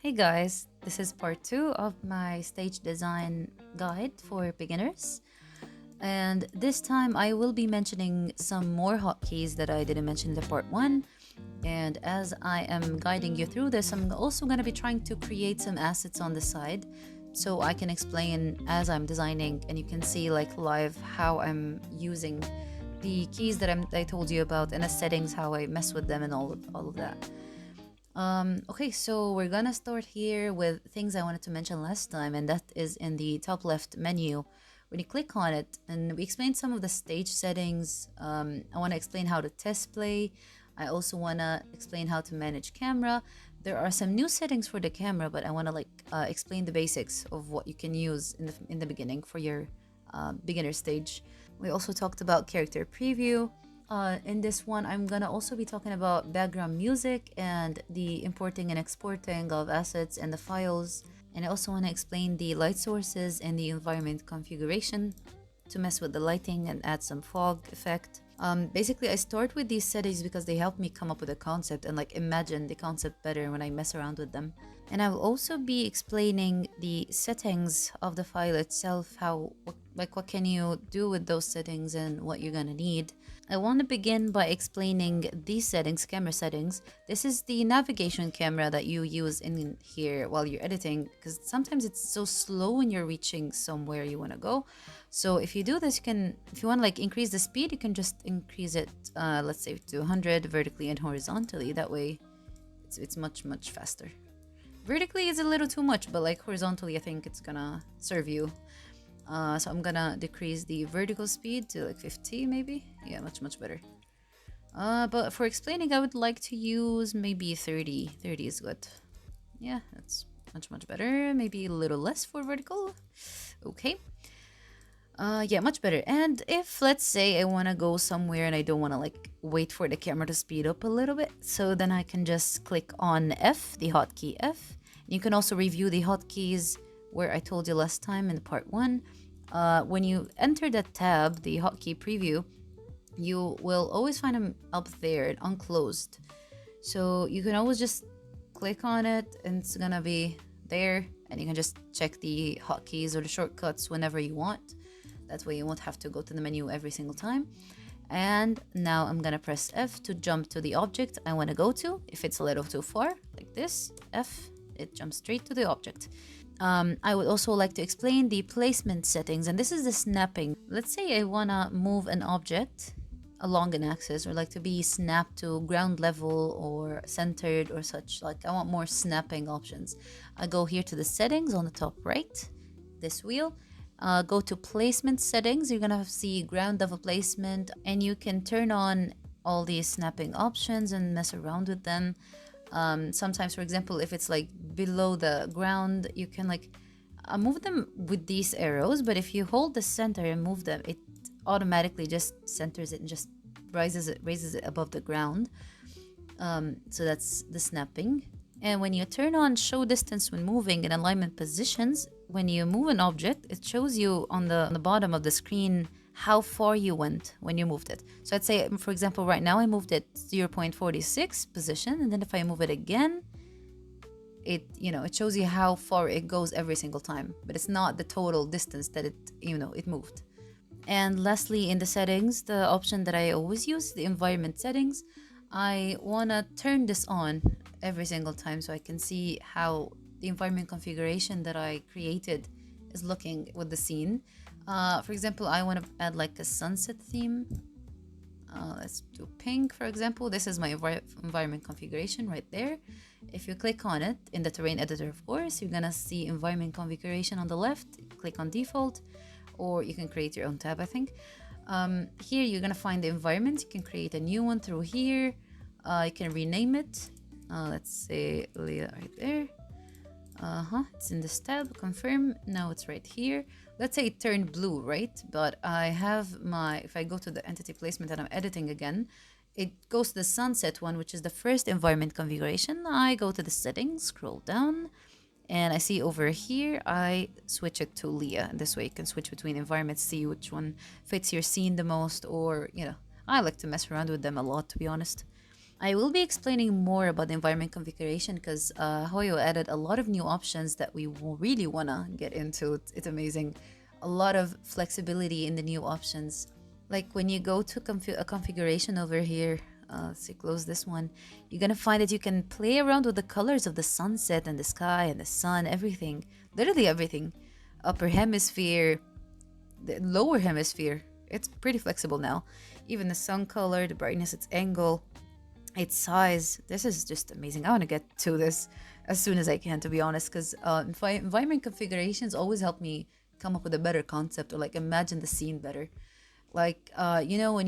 Hey guys, this is part 2 of my stage design guide for beginners. And this time I will be mentioning some more hotkeys that I didn't mention in the part 1. And as I am guiding you through this, I'm also going to be trying to create some assets on the side so I can explain as I'm designing and you can see like live how I'm using the keys that I told you about and the settings, how I mess with them and all of that. Okay, so we're gonna start here with things I wanted to mention last time, and that is in the top left menu. When you click on it, and we explained some of the stage settings, I want to explain how to test play. I also want to explain how to manage camera. There are some new settings for the camera, but I want to explain the basics of what you can use in the beginning for your beginner stage. We also talked about character preview. In this one, I'm gonna also be talking about background music and the importing and exporting of assets and the files. And I also want to explain the light sources and the environment configuration to mess with the lighting and add some fog effect. Basically, I start with these settings because they help me come up with a concept and like imagine the concept better when I mess around with them. And I will also be explaining the settings of the file itself, what can you do with those settings and what you're gonna need. I want to begin by explaining these settings, camera settings. This is the navigation camera that you use in here while you're editing, because sometimes it's so slow when you're reaching somewhere you want to go. So if you do this, if you want to like increase the speed, you can just increase it, let's say to 100 vertically and horizontally. That way it's much faster. Vertically is a little too much, but like horizontally, I think it's gonna serve you. So I'm gonna decrease the vertical speed to like 50 maybe. Yeah, much better. But for explaining, I would like to use maybe 30. 30 is good. Yeah, that's much better. Maybe a little less for vertical. Okay. Yeah, much better. And if let's say I want to go somewhere and I don't want to like wait for the camera to speed up a little bit, so then I can just click on F, the hotkey F. You can also review the hotkeys where I told you last time in part 1. When you enter that tab, the hotkey preview, you will always find them up there unclosed. So you can always just click on it and it's gonna be there, and you can just check the hotkeys or the shortcuts whenever you want. That way you won't have to go to the menu every single time. And now I'm gonna press F to jump to the object I want to go to. If it's a little too far, like this, F, it jumps straight to the object. I would also like to explain the placement settings, and this is the snapping. Let's say I wanna move an object along an axis, or like to be snapped to ground level or centered or such. Like I want more snapping options. I go here to the settings on the top right, this wheel. Go to placement settings. You're gonna see ground level placement, and you can turn on all these snapping options and mess around with them. Sometimes, for example, if it's like below the ground, you can like move them with these arrows, but if you hold the center and move them, it automatically just centers it and just raises it above the ground. So that's the snapping. And when you turn on show distance when moving and alignment positions, when you move an object, it shows you on the bottom of the screen how far you went when you moved it. So I'd say, for example, right now I moved it 0.46 position, and then if I move it again, it shows you how far it goes every single time, but it's not the total distance that it moved. And lastly, in the settings, the option that I always use, the environment settings, I want to turn this on every single time so I can see how the environment configuration that I created is looking with the scene. For example, I want to add like a sunset theme. Let's do pink, for example. This is my environment configuration right there. If you click on it in the terrain editor, of course, you're gonna see environment configuration on the left. Click on default, or you can create your own tab, I think. Here you're gonna find the environment. You can create a new one through here. You can rename it. Let's say Leah right there. It's in this tab, confirm. Now it's right here. Let's say it turned blue, right? But I have if I go to the entity placement and I'm editing again, it goes to the sunset one, which is the first environment configuration. I go to the settings, scroll down, and I see over here, I switch it to Leah. And this way you can switch between environments, see which one fits your scene the most, or, I like to mess around with them a lot, to be honest. I will be explaining more about the environment configuration because Hoyo added a lot of new options that we really want to get into. It's amazing. A lot of flexibility in the new options. Like when you go to a configuration over here, let's see, close this one, you're going to find that you can play around with the colors of the sunset and the sky and the sun, everything. Literally everything. Upper hemisphere, the lower hemisphere. It's pretty flexible now. Even the sun color, the brightness, its angle, its size. This is just amazing. I want to get to this as soon as I can, to be honest, because environment configurations always help me come up with a better concept or like imagine the scene better. Like you know, when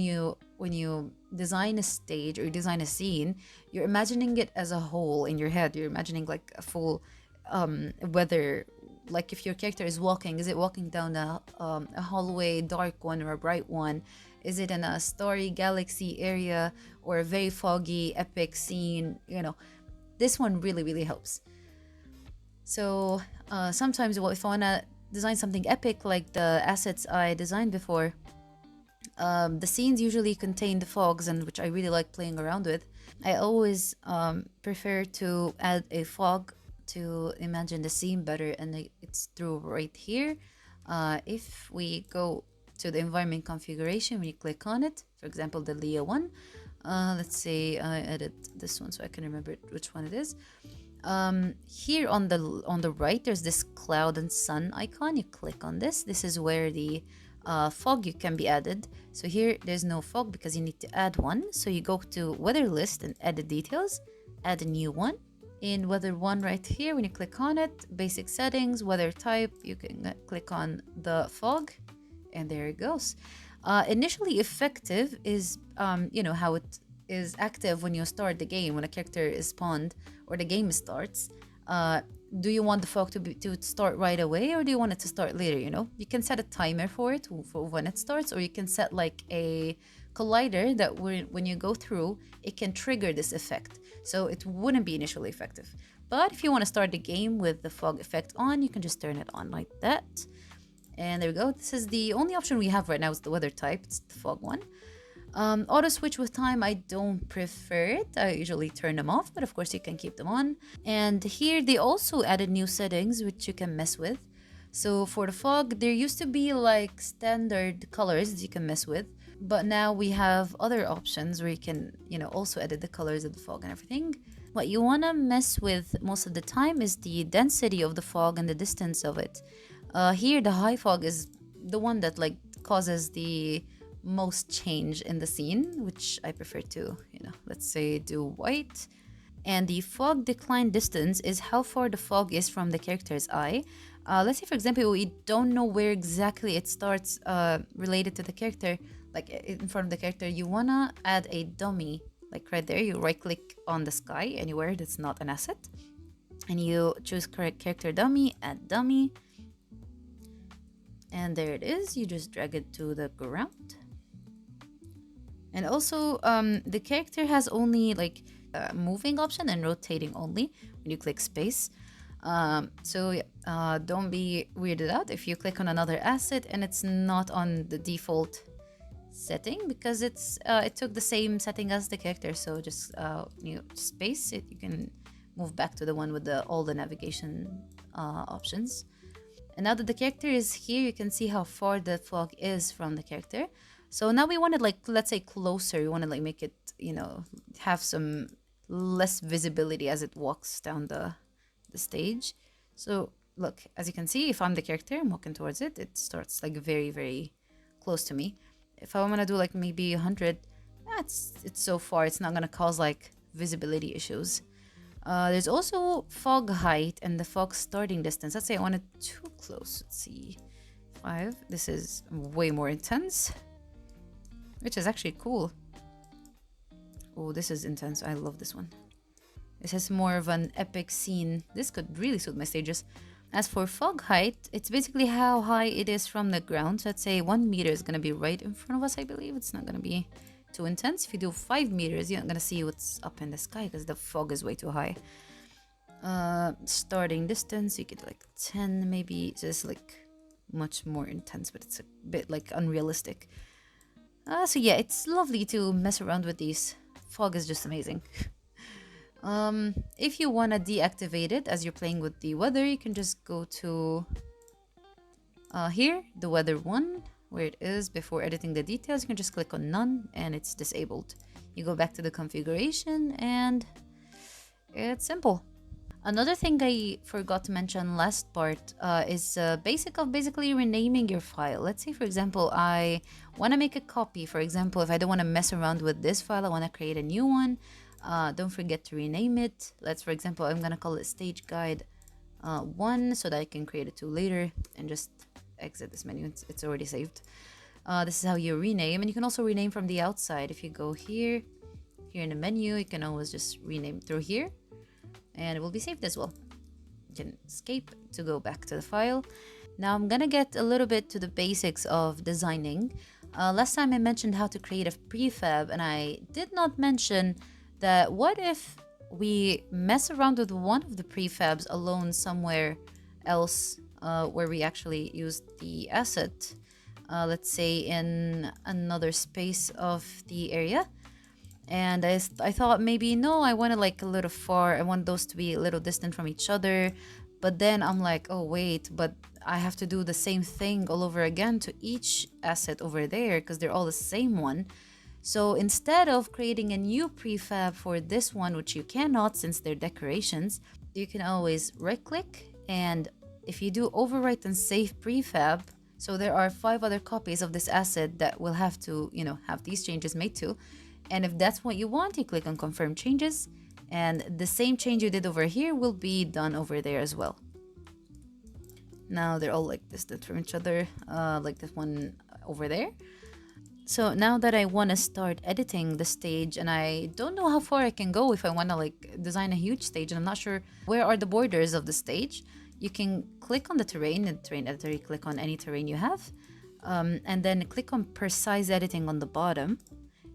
you design a stage or you design a scene, you're imagining it as a whole in your head. You're imagining like a full whether, like if your character is walking, is it walking down a hallway, dark one or a bright one? Is it in a starry galaxy area or a very foggy epic scene? You know, this one really helps. So sometimes, well, if I want to design something epic like the assets I designed before, the scenes usually contain the fogs, and which I really like playing around with. I always prefer to add a fog to imagine the scene better, and it's through right here. If we go to the environment configuration, when you click on it, for example, the Leah one, let's say I edit this one so I can remember which one it is. Here on the right, there's this cloud and sun icon. You click on this. This is where the fog you can be added. So here there's no fog because you need to add one. So you go to weather list and edit details, add a new one. In weather one right here, when you click on it, basic settings, weather type, you can click on the fog, and there it goes. Initially effective is you know how it is active when you start the game, when a character is spawned or the game starts. Do you want the fog to start right away, or do you want it to start later? You know, you can set a timer for it for when it starts, or you can set like a collider that when you go through, it can trigger this effect, so it wouldn't be initially effective. But if you want to start the game with the fog effect on, you can just turn it on like that. And there we go. This is the only option we have right now, is the weather type. It's the fog one. Auto switch with time, I don't prefer it. I usually turn them off, but of course you can keep them on. And here they also added new settings which you can mess with. So for the fog, there used to be like standard colors that you can mess with, but now we have other options where you can, you know, also edit the colors of the fog and everything. What you want to mess with most of the time is the density of the fog and the distance of it. Here the high fog is the one that like causes the most change in the scene, which I prefer to, you know, let's say do white. And the fog decline distance is how far the fog is from the character's eye. Let's say, for example, we don't know where exactly it starts related to the character, like in front of the character. You wanna add a dummy, like right there. You right click on the sky anywhere that's not an asset, and you choose correct character dummy, add dummy. And there it is. You just drag it to the ground. And also, the character has only like moving option and rotating only when you click space. So don't be weirded out if you click on another asset and it's not on the default setting, because it took the same setting as the character. So just you space it, you can move back to the one with all the navigation options. And now that the character is here, you can see how far the fog is from the character. So now we want it like, let's say closer. We want to like make it, you know, have some less visibility as it walks down the stage. So look, as you can see, if I'm the character, I'm walking towards it, it starts like very close to me. If I want to do like maybe 100, it's so far, it's not going to cause like visibility issues. There's also fog height and the fog starting distance. Let's say I want it too close. Let's see, 5. This is way more intense, which is actually cool. Oh, this is intense. I love this one. This has more of an epic scene. This could really suit my stages. As for fog height, it's basically how high it is from the ground. So let's say 1 meter is going to be right in front of us, I believe. It's not going to be too intense. If you do 5 meters, you're not going to see what's up in the sky because the fog is way too high. Starting distance, you get like 10 maybe. So it's like much more intense, but it's a bit like unrealistic. So yeah, it's lovely to mess around with these fog is just amazing. If you want to deactivate it as you're playing with the weather, you can just go to here, the weather one, where it is before editing the details. You can just click on none and it's disabled. You go back to the configuration and it's simple. Another thing I forgot to mention last part is basic of basically renaming your file. Let's say, for example, I want to make a copy. For example, if I don't want to mess around with this file, I want to create a new one. Don't forget to rename it. Let's, for example, I'm going to call it stage guide 1 so that I can create a 2 later and just exit this menu. It's already saved. This is how you rename, and you can also rename from the outside. If you go here in the menu, you can always just rename through here and it will be saved as well. You can escape to go back to the file. Now I'm gonna get a little bit to the basics of designing. Last time I mentioned how to create a prefab, and I did not mention that what if we mess around with one of the prefabs alone somewhere else where we actually use the asset, let's say in another space of the area. And I thought maybe, no, I want it like a little far. I want those to be a little distant from each other. But then I'm like, oh, wait, but I have to do the same thing all over again to each asset over there because they're all the same one. So instead of creating a new prefab for this one, which you cannot since they're decorations, you can always right click. And if you do overwrite and save prefab, so there are 5 other copies of this asset that will have to, have these changes made to. And if that's what you want, you click on confirm changes, and the same change you did over here will be done over there as well. Now they're all like distant from each other, like this one over there. So now that I want to start editing the stage, and I don't know how far I can go if I want to like design a huge stage, and I'm not sure where are the borders of the stage, you can click on the terrain in the terrain editor. You click on any terrain you have, and then click on precise editing on the bottom.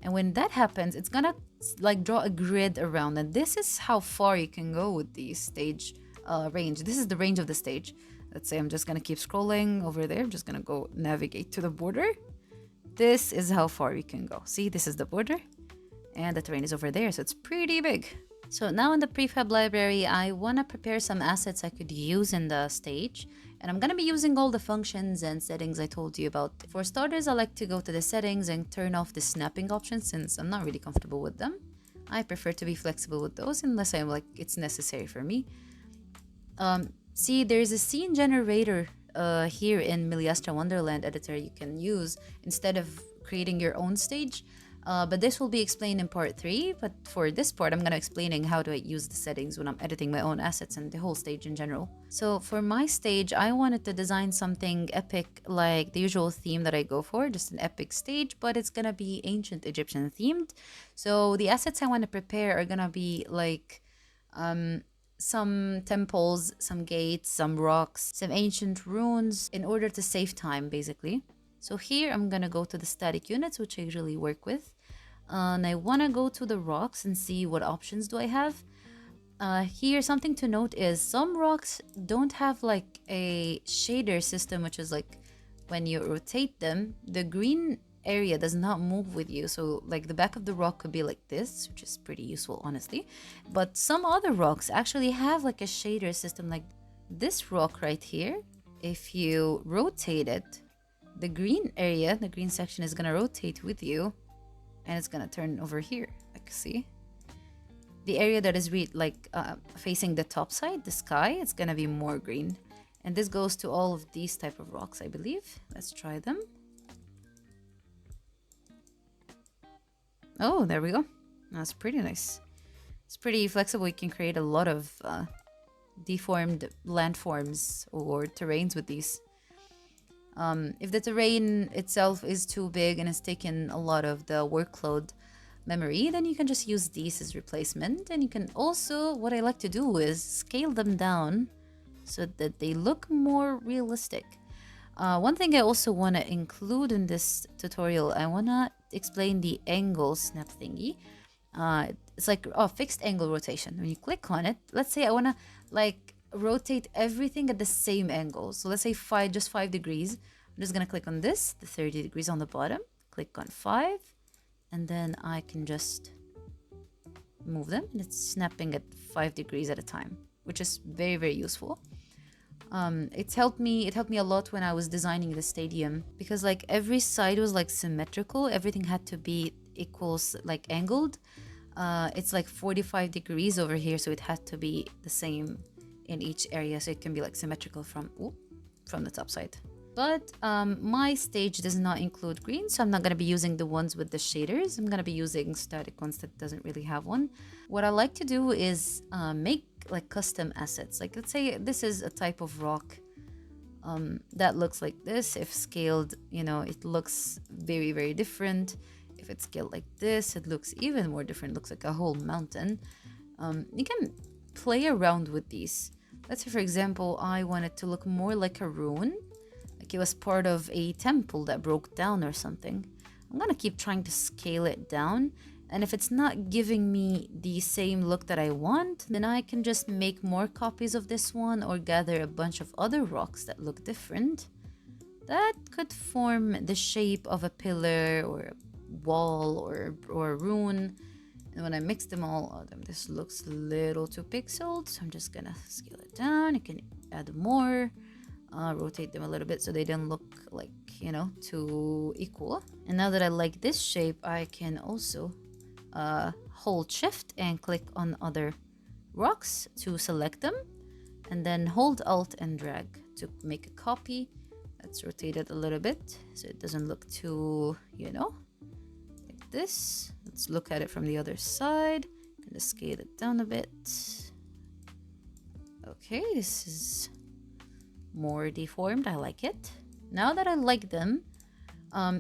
And when that happens, it's gonna like draw a grid around, and this is how far you can go with the stage range. This is the range of the stage. Let's say I'm just gonna keep scrolling over there. I'm just gonna go navigate to the border. This is how far you can go. See, this is the border and the terrain is over there, so it's pretty big. So now in the prefab library, I want to prepare some assets I could use in the stage. And I'm going to be using all the functions and settings I told you about. For starters, I like to go to the settings and turn off the snapping options since I'm not really comfortable with them. I prefer to be flexible with those unless I'm like it's necessary for me. See, there's a scene generator here in Milliastra Wonderland editor you can use instead of creating your own stage. But this will be explained in part 3. But for this part, I'm going to explaining how to use the settings when I'm editing my own assets and the whole stage in general. So for my stage, I wanted to design something epic like the usual theme that I go for, just an epic stage, but it's going to be ancient Egyptian themed. So the assets I want to prepare are going to be like some temples, some gates, some rocks, some ancient ruins in order to save time, basically. So here I'm going to go to the static units, which I usually work with. And I want to go to the rocks and see what options do I have. Here, something to note is some rocks don't have like a shader system, which is like when you rotate them, the green area does not move with you. So like the back of the rock could be like this, which is pretty useful, honestly. But some other rocks actually have like a shader system, like this rock right here. If you rotate it, the green area, the green section is going to rotate with you. And it's gonna turn over here, like see? The area that is facing the top side, the sky, it's gonna be more green. And this goes to all of these type of rocks, I believe. Let's try them. Oh, there we go. That's pretty nice. It's pretty flexible. You can create a lot of deformed landforms or terrains with these. If the terrain itself is too big and it's taken a lot of the workload memory, then you can just use these as replacement. And you can also, what I like to do is scale them down so that they look more realistic. One thing I also want to include in this tutorial, I want to explain the angle snap thingy. It's like fixed angle rotation. When you click on it, let's say I want to like rotate everything at the same angle. So let's say just 5 degrees. I'm just going to click on this, the 30 degrees on the bottom, click on 5, and then I can just move them, and it's snapping at 5 degrees at a time, which is very, very useful. It helped me a lot when I was designing the stadium, because like every side was like symmetrical, everything had to be equals like angled. It's like 45 degrees over here, so it had to be the same in each area, so it can be like symmetrical from the top side. But my stage does not include green, so I'm not going to be using the ones with the shaders. I'm going to be using static ones that doesn't really have one. What I like to do is make like custom assets. Like let's say this is a type of rock that looks like this. If scaled, you know, it looks very, very different. If it's scaled like this, it looks even more different. It looks like a whole mountain. You can play around with these. Let's say, for example, I want it to look more like a ruin. Like it was part of a temple that broke down or something. I'm gonna keep trying to scale it down, and if it's not giving me the same look that I want, then I can just make more copies of this one or gather a bunch of other rocks that look different. That could form the shape of a pillar or a wall or a rune. And when I mix them all, this looks a little too pixeled, so I'm just gonna scale it down. You can add more. Rotate them a little bit so they don't look like, you know, too equal. And now that I like this shape, I can also hold shift and click on other rocks to select them, and then hold alt and drag to make a copy. Let's rotate it a little bit so it doesn't look too, you know, like this. Let's look at it from the other side. I'm gonna scale it down a bit. Okay, this is more deformed. I like it. Now that I like them,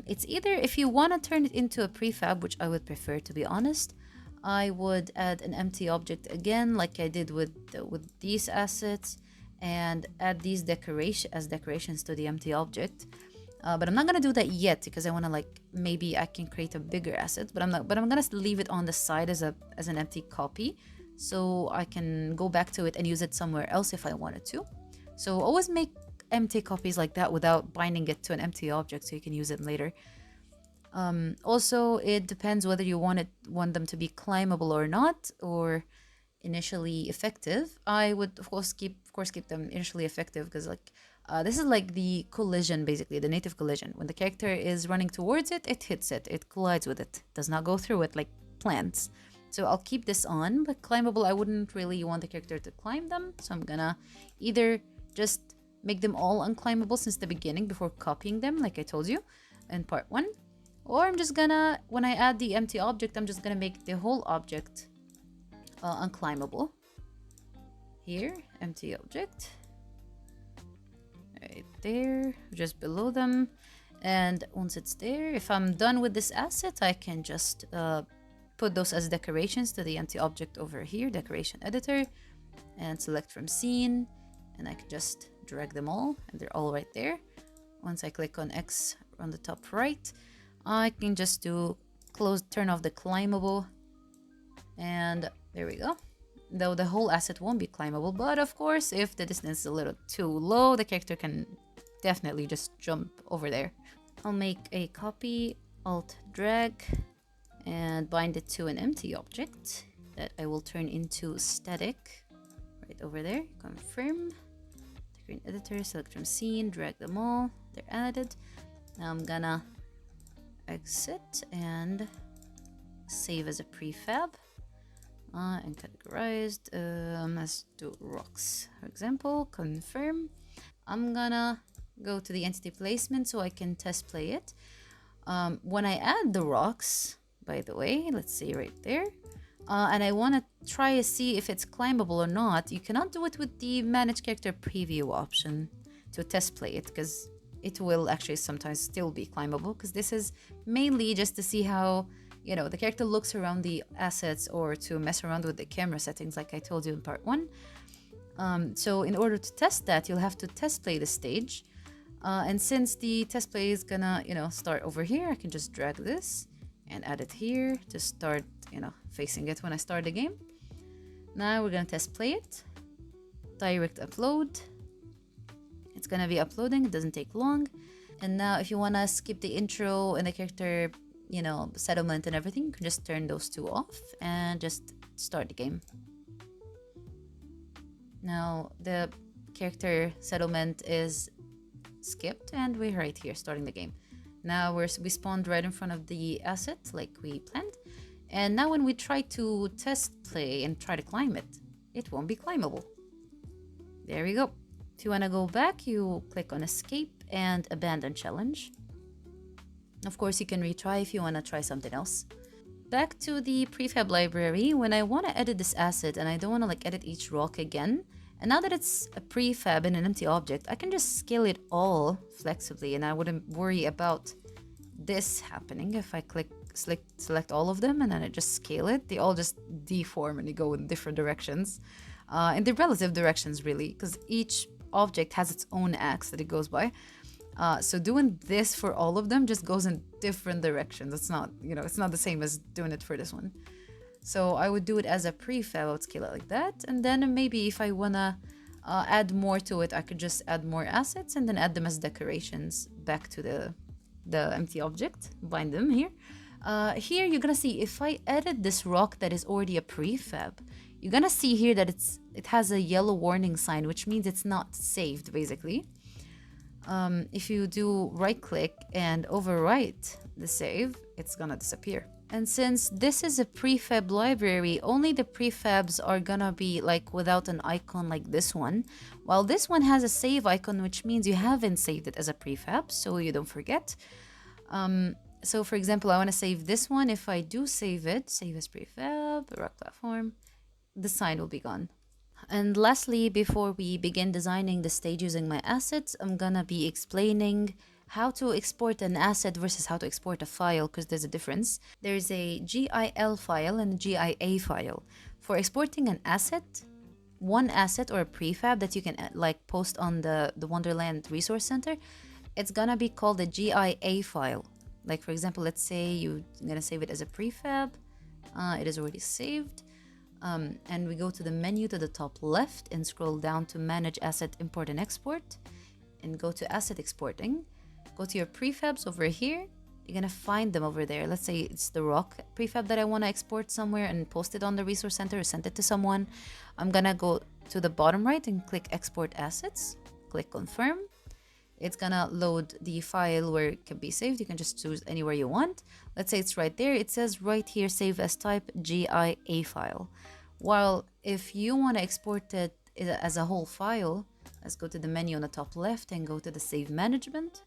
it's either, if you want to turn it into a prefab, which I would prefer, to be honest, I would add an empty object again, like I did with these assets, and add these decorations to the empty object. But I'm not gonna do that yet because I want to, like, maybe I can create a bigger asset, but I'm gonna leave it on the side as an empty copy, so I can go back to it and use it somewhere else if I wanted to. So always make empty copies like that without binding it to an empty object so you can use it later. Also, it depends whether you want them to be climbable or not, or initially effective. I would of course keep them initially effective, because like this is like the collision, basically the native collision. When the character is running towards it, it hits it, it collides with it, does not go through it like plants. So I'll keep this on, but climbable, I wouldn't really want the character to climb them, so I'm gonna either just make them all unclimbable since the beginning before copying them, like I told you in part 1, or I'm just gonna, when I add the empty object, I'm just gonna make the whole object unclimbable. Here, empty object, right there, just below them. And once it's there, if I'm done with this asset, I can just put those as decorations to the empty object over here, decoration editor, and select from scene, and I can just drag them all, and they're all right there. Once I click on X on the top right, I can just turn off the climbable, and there we go. Though the whole asset won't be climbable, but of course, if the distance is a little too low, the character can definitely just jump over there. I'll make a copy, alt drag, and bind it to an empty object that I will turn into static right over there. Confirm. Screen editor, select from scene, drag them all, they're added. Now I'm gonna exit and save as a prefab and categorized. Let's do rocks, for example. Confirm. I'm gonna go to the entity placement so I can test play it. When I add the rocks, by the way, let's see right there, and I want to try to see if it's climbable or not, you cannot do it with the manage character preview option to test play it, because it will actually sometimes still be climbable, because this is mainly just to see how, you know, the character looks around the assets, or to mess around with the camera settings like I told you in part 1. So in order to test that, you'll have to test play the stage, and since the test play is gonna, you know, start over here, I can just drag this and add it here to start, you know, facing it when I start the game. Now we're gonna test play it. Direct upload. It's gonna be uploading, it doesn't take long. And now if you wanna skip the intro and the character, you know, settlement and everything, you can just turn those two off and just start the game. Now the character settlement is skipped and we're right here starting the game. Now we spawned right in front of the asset like we planned. And now when we try to test play and try to climb it, it won't be climbable. There we go. If you want to go back, you click on escape and abandon challenge. Of course, you can retry if you want to try something else. Back to the prefab library. When I want to edit this asset and I don't want to like edit each rock again, and now that it's a prefab in an empty object, I can just scale it all flexibly and I wouldn't worry about this happening. If I select all of them and then I just scale it, they all just deform and they go in different directions. In the relative directions really, because each object has its own axe that it goes by. So doing this for all of them just goes in different directions. It's not, it's not the same as doing it for this one. So I would do it as a prefab. I would scale it like that. And then maybe if I want to add more to it, I could just add more assets and then add them as decorations back to the empty object. Bind them here. Here you're going to see if I edit this rock that is already a prefab, you're going to see here that it has a yellow warning sign, which means it's not saved basically. If you do right click and overwrite the save, it's gonna disappear. And since this is a prefab library, only the prefabs are gonna be like without an icon like this one, while this one has a save icon, which means you haven't saved it as a prefab, so you don't forget. So for example, I want to save this one. If I do save it, save as prefab, rock platform, the sign will be gone. And lastly, before we begin designing the stage using my assets, I'm gonna be explaining how to export an asset versus how to export a file, because there's a difference. There's a GIL file and a GIA file. For exporting an asset, one asset or a prefab that you can like post on the Wonderland Resource Center, it's gonna be called a GIA file. Like for example, let's say you're gonna save it as a prefab. It is already saved. And we go to the menu to the top left and scroll down to manage asset import and export and go to asset exporting. Go to your prefabs over here. You're gonna find them over there. Let's say it's the rock prefab that I want to export somewhere and post it on the resource center or send it to someone. I'm gonna go to the bottom right and click export assets. Click confirm. It's gonna load the file where it can be saved. You can just choose anywhere you want. Let's say it's right there. It says right here, save as type GIA file. While if you want to export it as a whole file, let's go to the menu on the top left and go to the save management.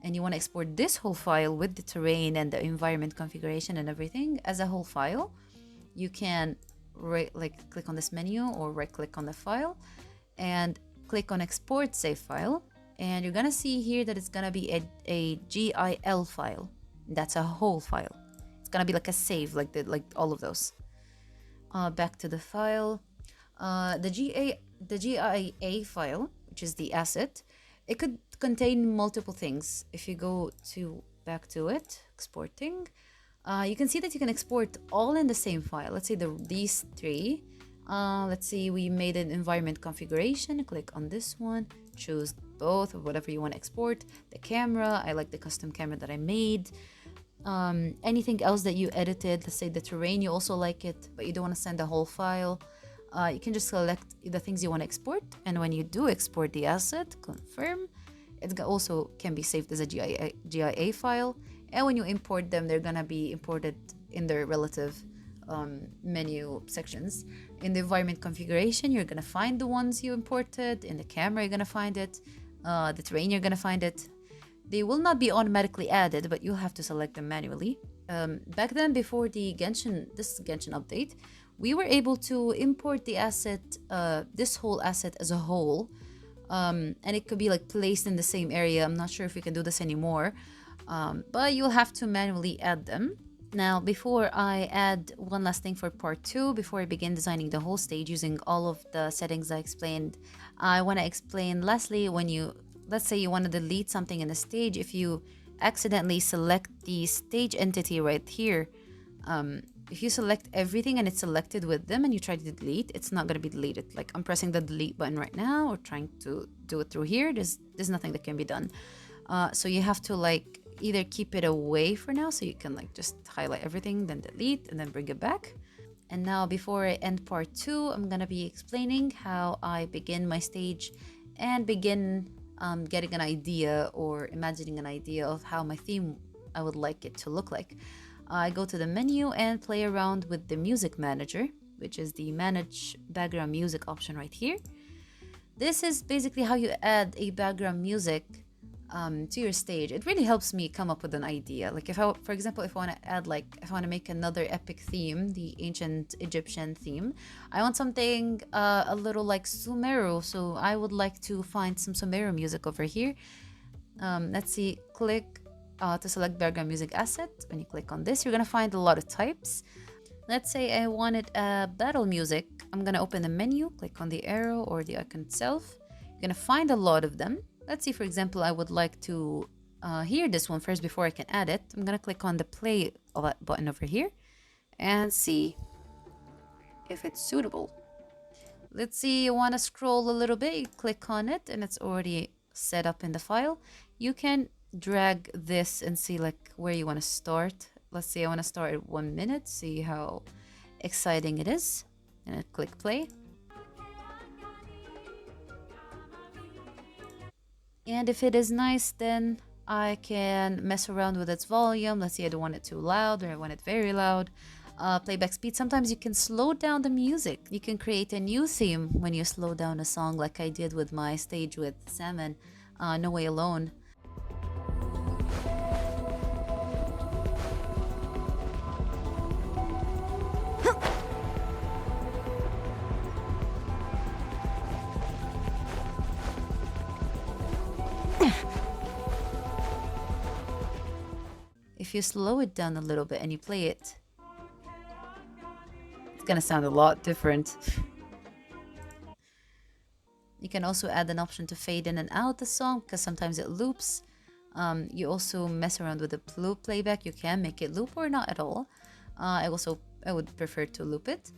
And you want to export this whole file with the terrain and the environment configuration and everything as a whole file. You can click on this menu or right click on the file and click on export save file. And you're gonna see here that it's gonna be a GIL file. That's a whole file. It's gonna be like a save, like all of those. Back to the file. The GIA file, which is the asset, it could contain multiple things. If you go back to it, exporting, you can see that you can export all in the same file. Let's say these three. Let's see, we made an environment configuration. Click on this one, choose both or whatever you want to export. The camera, I like the custom camera that I made. Anything else that you edited, let's say the terrain, you also like it, but you don't want to send the whole file. You can just select the things you want to export. And when you do export the asset, confirm, it also can be saved as a GIA file. And when you import them, they're going to be imported in their relative menu sections. In the environment configuration, you're going to find the ones you imported. In the camera, you're going to find it. The terrain, you're going to find it. They will not be automatically added, but you'll have to select them manually. Back then, before this Genshin update, we were able to import the asset, this whole asset as a whole. And it could be like placed in the same area. I'm not sure if we can do this anymore, but you'll have to manually add them. Now, before I add one last thing for part 2, before I begin designing the whole stage using all of the settings I explained, I want to explain lastly, let's say you want to delete something in the stage, if you accidentally select the stage entity right here, if you select everything and it's selected with them and you try to delete, it's not going to be deleted. Like I'm pressing the delete button right now or trying to do it through here. There's nothing that can be done. So you have to either keep it away for now so you can just highlight everything, then delete and then bring it back. And now before I end part 2, I'm gonna be explaining how I begin my stage and begin getting an idea or imagining an idea of how my theme I would like it to look like. I go to the menu and play around with the music manager, which is the manage background music option right here. This is basically how you add a background music to your stage. It really helps me come up with an idea. Like if I, for example, if I want to add if I want to make another epic theme, the ancient Egyptian theme, I want something a little like Sumeru. So I would like to find some Sumeru music over here. Let's see, click to select background music asset. When you click on this, you're gonna find a lot of types. Let's say I wanted battle music. I'm gonna open the menu, click on the arrow or the icon itself. You're gonna find a lot of them. Let's see, for example, I would like to hear this one first before I can add it. I'm gonna click on the play button over here and see if it's suitable. Let's see, you wanna scroll a little bit, you click on it and it's already set up in the file. You can drag this and see like where you wanna start. Let's say I wanna start at 1 minute, see how exciting it is. And I click play. And if it is nice, then I can mess around with its volume. Let's say I don't want it too loud or I want it very loud. Playback speed. Sometimes you can slow down the music. You can create a new theme when you slow down a song like I did with my stage with Salmon, No Way Alone. If you slow it down a little bit and you play it, it's gonna sound a lot different. You can also add an option to fade in and out the song because sometimes it loops. You also mess around with the loop playback. You can make it loop or not at all. I would prefer to loop it.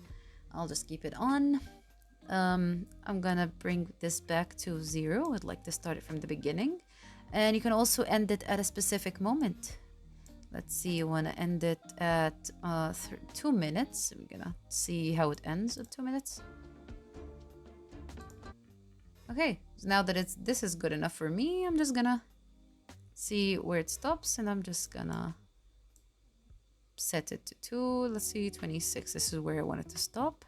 I'll just keep it on. I'm gonna bring this back to 0. I'd like to start it from the beginning. And you can also end it at a specific moment. Let's see, you want to end it at 2 minutes. We're gonna see how it ends at 2 minutes. Okay, so now that this is good enough for me, I'm just gonna see where it stops and I'm just gonna set it to 2. Let's see, 26. This is where I want it to stop.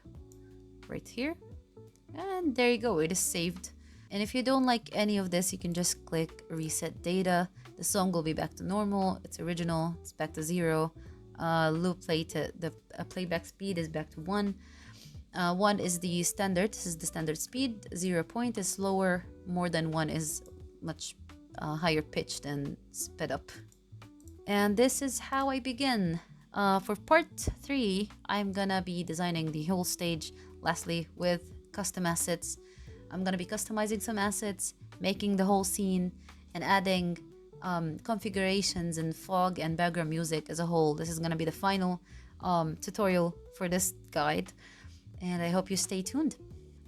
Right here. And there you go, it is saved. And if you don't like any of this, you can just click reset data. The song will be back to normal. It's original. It's back to 0. Loop play to the playback speed is back to 1. 1 is the standard. This is the standard speed. 0 point is slower. More than 1 is much higher pitched and sped up. And this is how I begin. For part 3, I'm gonna be designing the whole stage. Lastly, with custom assets. I'm gonna be customizing some assets, making the whole scene, and adding configurations and fog and background music as a whole. This is gonna be the final tutorial for this guide, and I hope you stay tuned.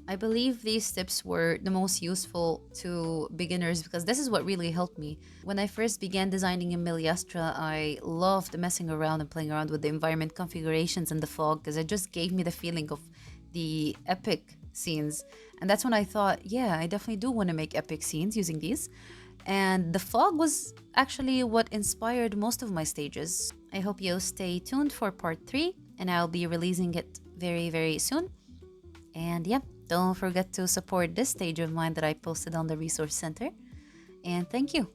I believe these tips were the most useful to beginners because this is what really helped me. When I first began designing in Milliastra, I loved messing around and playing around with the environment configurations and the fog because it just gave me the feeling of the epic scenes. And that's when I thought, yeah, I definitely do want to make epic scenes using these. And the fog was actually what inspired most of my stages. I hope you stay tuned for part 3 and I'll be releasing it very, very soon. And yeah, don't forget to support this stage of mine that I posted on the Resource Center. And thank you.